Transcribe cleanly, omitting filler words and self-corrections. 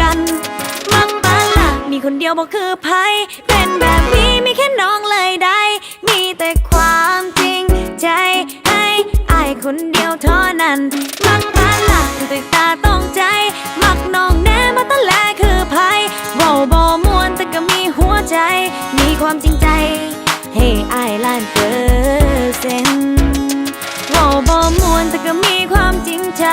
กันมักปานละมีคนเดียวบอกคือไผเป็นแบบนี้มีแค่น้องเลยได้มีแต่ความจริงใจให้อายคนเดียวเท่านั้นมักปานละคือติดตาต้องใจมักน้องแน่มาตั้งแลคือไผเว้าบ่ม่วนแต่ก็มีหัวใจมีความจริงใจให้อาย1,000,000%เว้าบ่ม่วนแต่ก็มีความจริงใจ